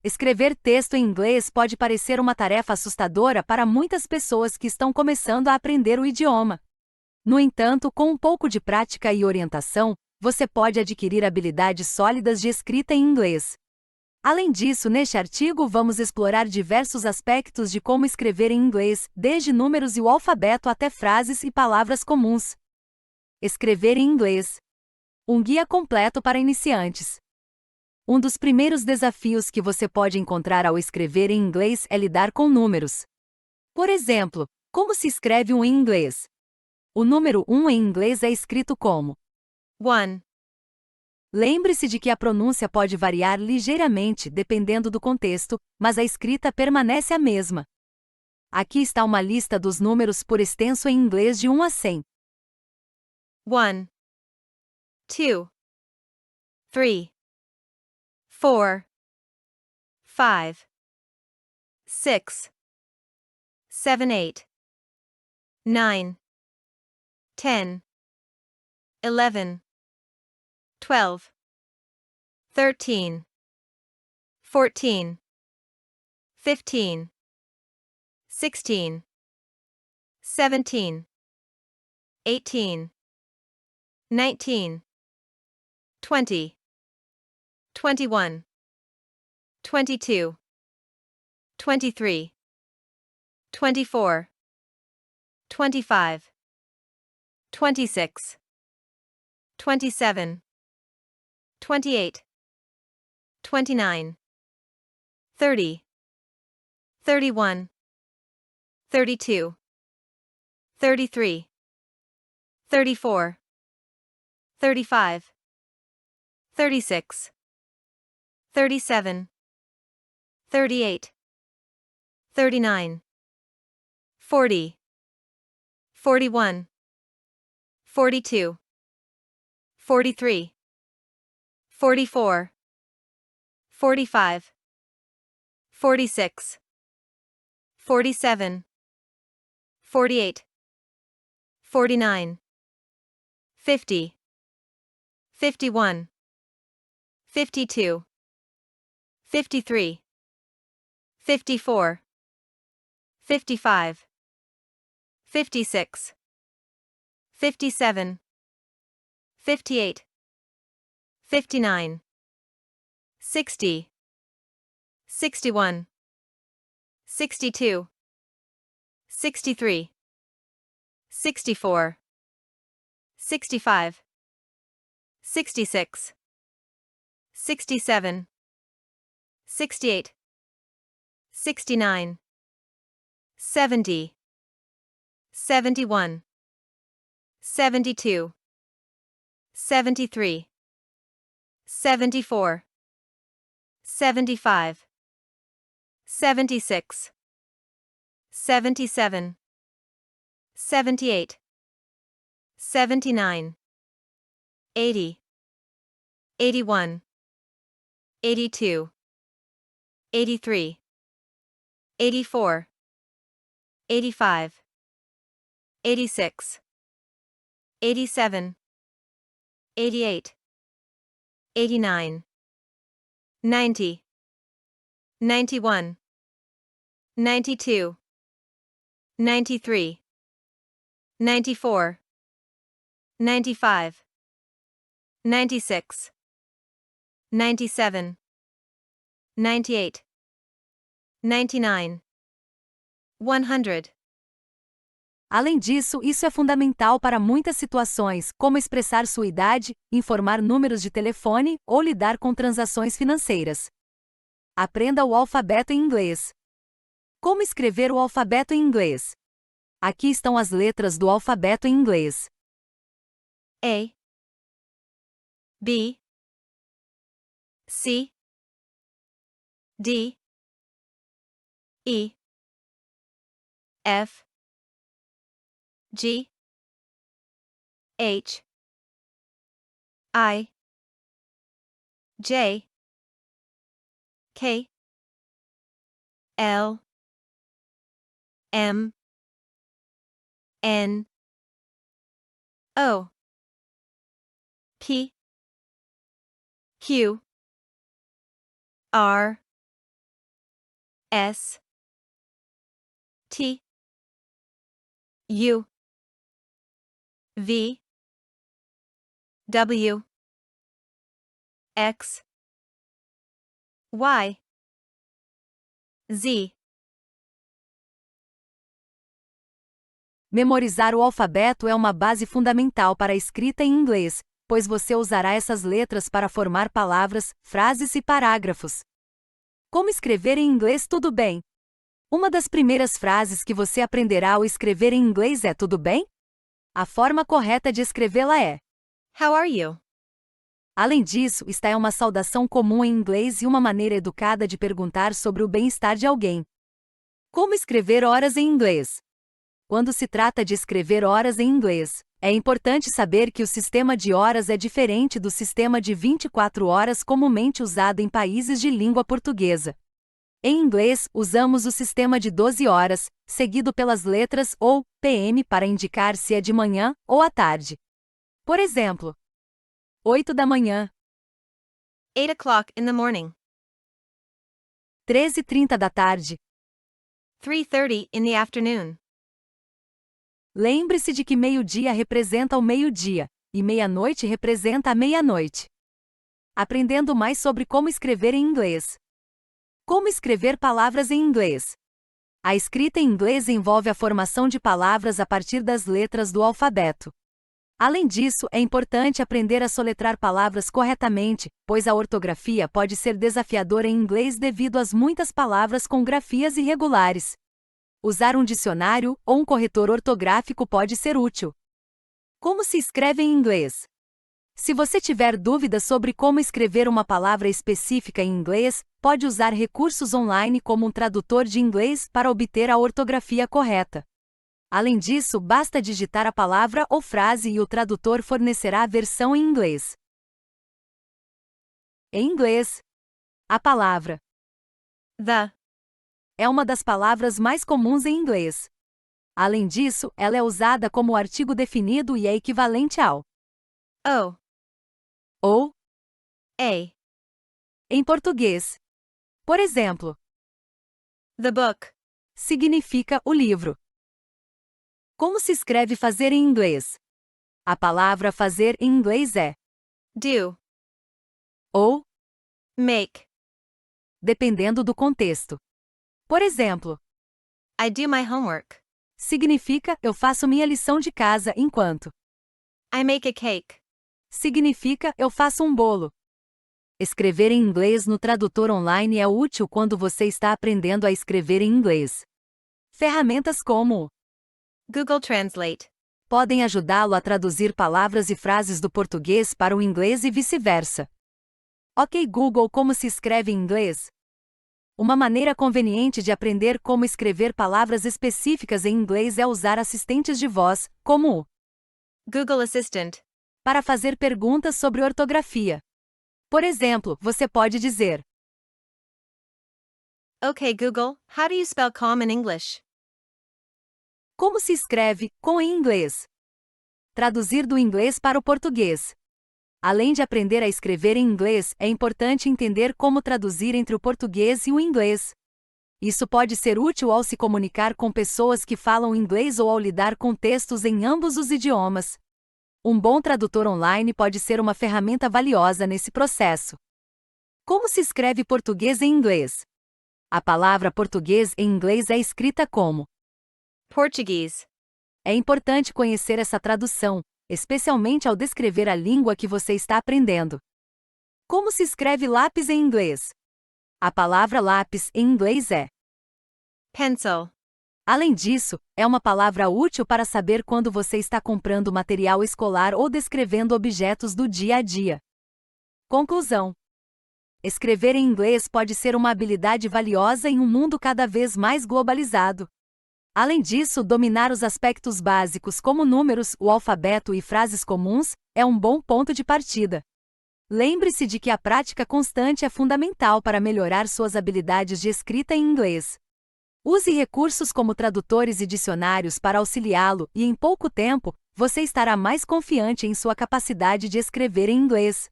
Escrever texto em inglês pode parecer uma tarefa assustadora para muitas pessoas que estão começando a aprender o idioma. No entanto, com um pouco de prática e orientação, você pode adquirir habilidades sólidas de escrita em inglês. Além disso, neste artigo vamos explorar diversos aspectos de como escrever em inglês, desde números e o alfabeto até frases e palavras comuns. Escrever em inglês. Um guia completo para iniciantes. Um dos primeiros desafios que você pode encontrar ao escrever em inglês é lidar com números. Por exemplo, como se escreve um em inglês? O número 1 em inglês é escrito como one, Lembre-se de que a pronúncia pode variar ligeiramente dependendo do contexto, mas a escrita permanece a mesma. Aqui está uma lista dos números por extenso em inglês de 1 a 100. 1, 2, 3, 4, 5, 6, 7, 8, 9, 10, 11, 12, 13, 14, 15, 16, 17, 18, 19, 20, 21, 22, 23, 24, 25, 26, 27, 28, 29, 30, 31, 32, 33, 34, 35, 36, 37, 38, 39, 40, 41, 42, 43, 44, 45, 46, 47, 48, 49, 50, 51, 52, 53, 54, 55, 56, 57, 58, 59, 60, 61, 62, 63, 64, 65, 66, 67, 68, 69, 70, 71, 72, 73, 74, 75, 76, 77, 78, 79, 80, 81, 82, 83, 84, 85, 86, 87, 88, 89, 90, 91, 92, 93, 94, 95, 96, 97, 98, 99, 100. Além disso, isso é fundamental para muitas situações, como expressar sua idade, informar números de telefone ou lidar com transações financeiras. Aprenda o alfabeto em inglês. Como escrever o alfabeto em inglês? Aqui estão as letras do alfabeto em inglês. A, B, C, D, E, F, G, H, I, J, K, L, M, N, O, P, Q, R, S T U V W X Y Z. Memorizar o alfabeto é uma base fundamental para a escrita em inglês, pois você usará essas letras para formar palavras, frases e parágrafos. Como escrever em inglês tudo bem? Uma das primeiras frases que você aprenderá ao escrever em inglês é tudo bem? A forma correta de escrevê-la é How are you? Além disso, esta é uma saudação comum em inglês e uma maneira educada de perguntar sobre o bem-estar de alguém. Como escrever horas em inglês? Quando se trata de escrever horas em inglês, é importante saber que o sistema de horas é diferente do sistema de 24 horas comumente usado em países de língua portuguesa. Em inglês, usamos o sistema de 12 horas, seguido pelas letras ou PM para indicar se é de manhã ou à tarde. Por exemplo, 8 da manhã, 8 o'clock in the morning. 13h30 da tarde. 3:30 in the afternoon. Lembre-se de que meio-dia representa o meio-dia, e meia-noite representa a meia-noite. Aprendendo mais sobre como escrever em inglês. Como escrever palavras em inglês? A escrita em inglês envolve a formação de palavras a partir das letras do alfabeto. Além disso, é importante aprender a soletrar palavras corretamente, pois a ortografia pode ser desafiadora em inglês devido às muitas palavras com grafias irregulares. Usar um dicionário ou um corretor ortográfico pode ser útil. Como se escreve em inglês? Se você tiver dúvidas sobre como escrever uma palavra específica em inglês, pode usar recursos online como um tradutor de inglês para obter a ortografia correta. Além disso, basta digitar a palavra ou frase e o tradutor fornecerá a versão em inglês. Em inglês, a palavra The é uma das palavras mais comuns em inglês. Além disso, ela é usada como artigo definido e é equivalente ao O ou A. em português. Por exemplo, The book. significa o livro. Como se escreve fazer em inglês? A palavra fazer em inglês é Do. ou, Make. dependendo do contexto. Por exemplo, I do my homework. significa eu faço minha lição de casa enquanto. I make a cake. Significa eu faço um bolo. Escrever em inglês no tradutor online é útil quando você está aprendendo a escrever em inglês. Ferramentas como Google Translate. podem ajudá-lo a traduzir palavras e frases do português para o inglês e vice-versa. Ok Google, como se escreve em inglês? Uma maneira conveniente de aprender como escrever palavras específicas em inglês é usar assistentes de voz, como o Google Assistant. para fazer perguntas sobre ortografia. Por exemplo, você pode dizer: Okay Google, how do you spell calm in English? como se escreve com em inglês? Traduzir do inglês para o português. Além de aprender a escrever em inglês, é importante entender como traduzir entre o português e o inglês. Isso pode ser útil ao se comunicar com pessoas que falam inglês ou ao lidar com textos em ambos os idiomas. Um bom tradutor online pode ser uma ferramenta valiosa nesse processo. Como se escreve português em inglês? A palavra português em inglês é escrita como Portuguese. É importante conhecer essa tradução, especialmente ao descrever a língua que você está aprendendo. Como se escreve lápis em inglês? A palavra lápis em inglês é Pencil. Além disso, é uma palavra útil para saber quando você está comprando material escolar ou descrevendo objetos do dia a dia. Conclusão: escrever em inglês pode ser uma habilidade valiosa em um mundo cada vez mais globalizado. Além disso, dominar os aspectos básicos como números, o alfabeto e frases comuns é um bom ponto de partida. Lembre-se de que a prática constante é fundamental para melhorar suas habilidades de escrita em inglês. Use recursos como tradutores e dicionários para auxiliá-lo e, em pouco tempo, você estará mais confiante em sua capacidade de escrever em inglês.